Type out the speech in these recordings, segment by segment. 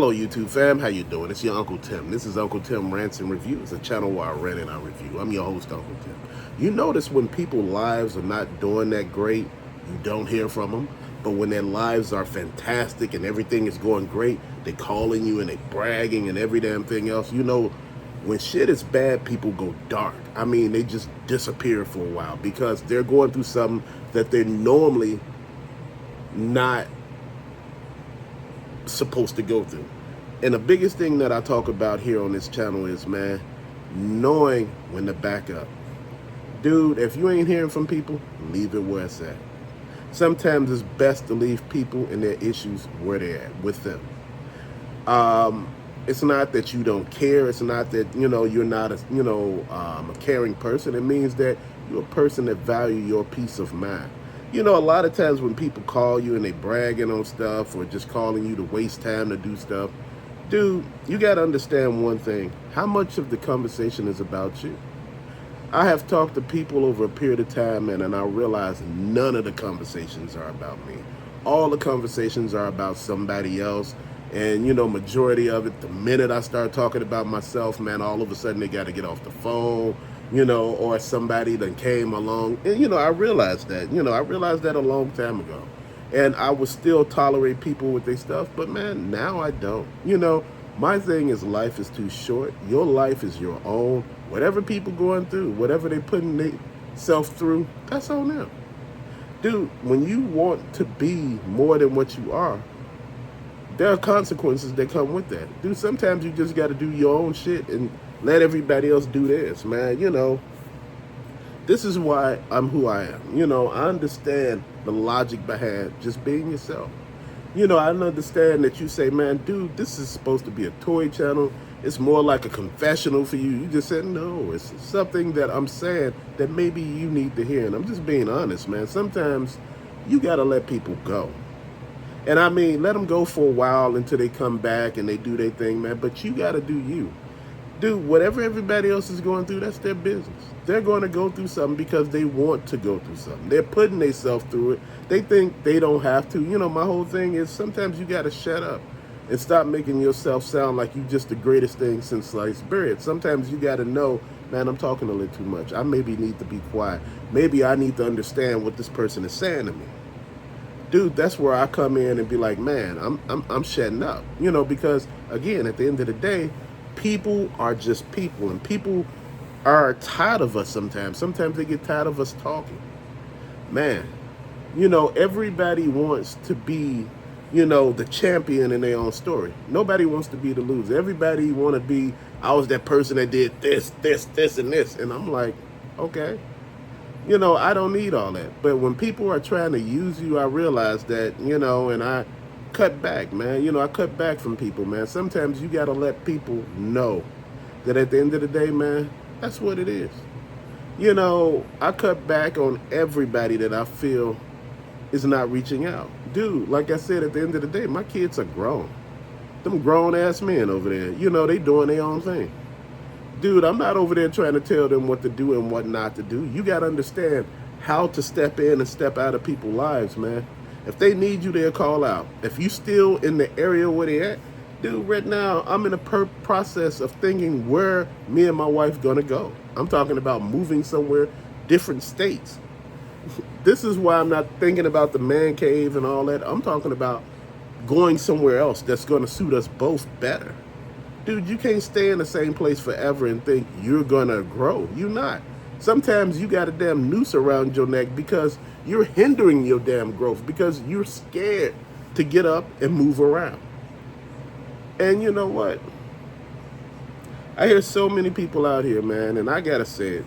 Hello YouTube fam, how you doing? It's your Uncle Tim. This is Uncle Tim Rants and Reviews, a channel where I rant and I review. I'm your host, Uncle Tim. You notice when people's lives are not doing that great, you don't hear from them. But when their lives are fantastic and everything is going great, they calling you and they bragging and every damn thing else. You know, when shit is bad, people go dark. I mean, they just disappear for a while because they're going through something that they're normally not supposed to go through. And the biggest thing that I talk about here on this channel is, man, knowing when to back up. Dude, if you ain't hearing from people, leave it where it's at. Sometimes it's best to leave people and their issues where they're at, with them. It's not that you don't care. It's not that, you're not a caring person. It means that you're a person that value your peace of mind. A lot of times when people call you and they bragging on stuff or just calling you to waste time to do stuff, dude, you got to understand one thing. How much of the conversation is about you? I have talked to people over a period of time, man, and I realize none of the conversations are about me. All the conversations are about somebody else. And, majority of it, the minute I start talking about myself, man, all of a sudden they got to get off the phone, or somebody that came along. And, I realized that. I realized that a long time ago. And I would still tolerate people with their stuff, but man, now I don't. My thing is life is too short. Your life is your own. Whatever people going through, whatever they putting themselves through, that's on them. Dude, when you want to be more than what you are, there are consequences that come with that. Dude, sometimes you just got to do your own shit and let everybody else do theirs, man. This is why I'm who I am. I understand the logic behind just being yourself. I understand that you say, man, dude, this is supposed to be a toy channel. It's more like a confessional for you. You just said, no, it's something that I'm saying that maybe you need to hear. And I'm just being honest, man. Sometimes you got to let people go. And I mean, let them go for a while until they come back and they do their thing, man. But you got to do you. Dude, whatever everybody else is going through, that's their business. They're going to go through something because they want to go through something. They're putting themselves through it. They think they don't have to. My whole thing is sometimes you got to shut up and stop making yourself sound like you just the greatest thing since sliced bread. Sometimes you got to know, man, I'm talking a little too much. I maybe need to be quiet. Maybe I need to understand what this person is saying to me. Dude, that's where I come in and be like, man, I'm shutting up. Because again, at the end of the day, people are just people, and people are tired of us sometimes. Sometimes they get tired of us talking. Man, everybody wants to be, the champion in their own story. Nobody wants to be the loser. Everybody want to be, I was that person that did this, and this. And I'm like, okay. I don't need all that. But when people are trying to use you, I realize that, and I cut back, man. I cut back from people, man. Sometimes you got to let people know that at the end of the day, man, that's what it is. I cut back on everybody that I feel is not reaching out. Dude, like I said, at the end of the day, my kids are grown. Them grown-ass men over there, they doing their own thing. Dude, I'm not over there trying to tell them what to do and what not to do. You got to understand how to step in and step out of people's lives, man. If they need you, they'll call out. If you still in the area where they at, dude, right now, I'm in a process of thinking where me and my wife gonna go. I'm talking about moving somewhere, different states. This is why I'm not thinking about the man cave and all that. I'm talking about going somewhere else that's gonna suit us both better. Dude, you can't stay in the same place forever and think you're gonna grow. You're not. Sometimes you got a damn noose around your neck because you're hindering your damn growth because you're scared to get up and move around. And you know what? I hear so many people out here, man, and I gotta say it.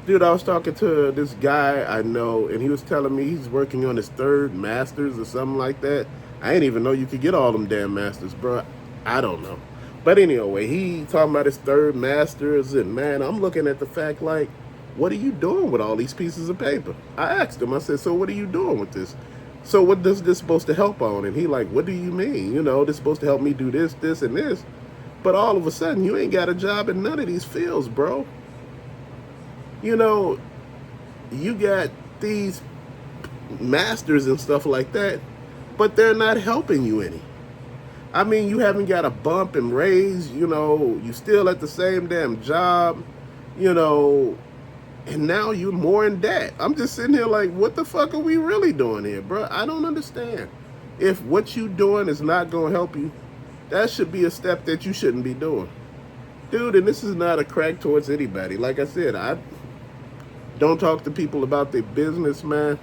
Dude, I was talking to this guy I know, and he was telling me he's working on his third master's or something like that. I ain't even know you could get all them damn masters, bro. I don't know. But anyway, he talking about his third master's, and man, I'm looking at the fact like, what are you doing with all these pieces of paper? I asked him, I said, so what are you doing with this? So what is this supposed to help on? And he like, what do you mean? This supposed to help me do this, this, and this. But all of a sudden, you ain't got a job in none of these fields, bro. You got these masters and stuff like that, but they're not helping you any. I mean, you haven't got a bump and raise, you still at the same damn job, you know, and now you're more in debt. I'm just sitting here like, what the fuck are we really doing here, bro? I don't understand. If what you doing is not going to help you, that should be a step that you shouldn't be doing. Dude, and this is not a crack towards anybody. Like I said, I don't talk to people about their business, man.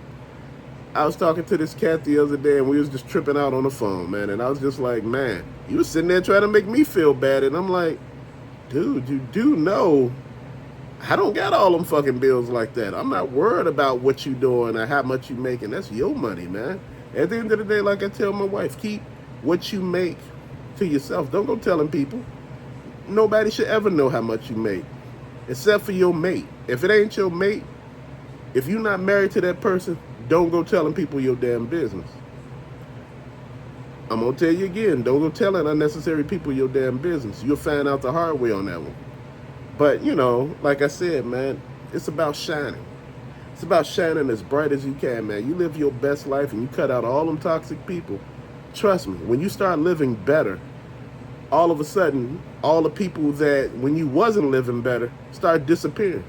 I was talking to this cat the other day, and we was just tripping out on the phone, man. And I was just like, man, you was sitting there trying to make me feel bad. And I'm like, dude, you do know I don't got all them fucking bills like that. I'm not worried about what you doing or how much you making. That's your money, man. At the end of the day, like I tell my wife, keep what you make to yourself. Don't go telling people. Nobody should ever know how much you make, except for your mate. If it ain't your mate, if you're not married to that person, don't go telling people your damn business. I'm going to tell you again, don't go telling unnecessary people your damn business. You'll find out the hard way on that one. But, like I said, man, it's about shining. It's about shining as bright as you can, man. You live your best life and you cut out all them toxic people. Trust me, when you start living better, all of a sudden, all the people that when you wasn't living better start disappearing.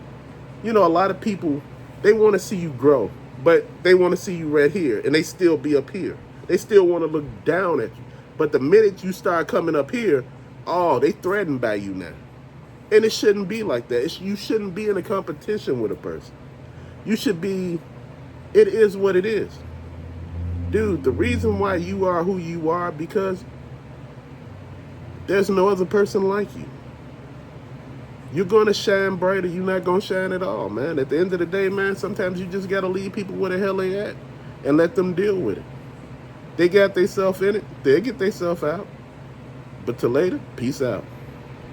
A lot of people, they want to see you grow, but they want to see you right here, and they still be up here. They still want to look down at you. But the minute you start coming up here, they threatened by you now. And it shouldn't be like that. You shouldn't be in a competition with a person. You should be, it is what it is. Dude, the reason why you are who you are, because there's no other person like you. You're going to shine brighter. You're not going to shine at all, man. At the end of the day, man, sometimes you just got to leave people where the hell they at and let them deal with it. They got themselves in it. They'll get themselves out. But till later, peace out.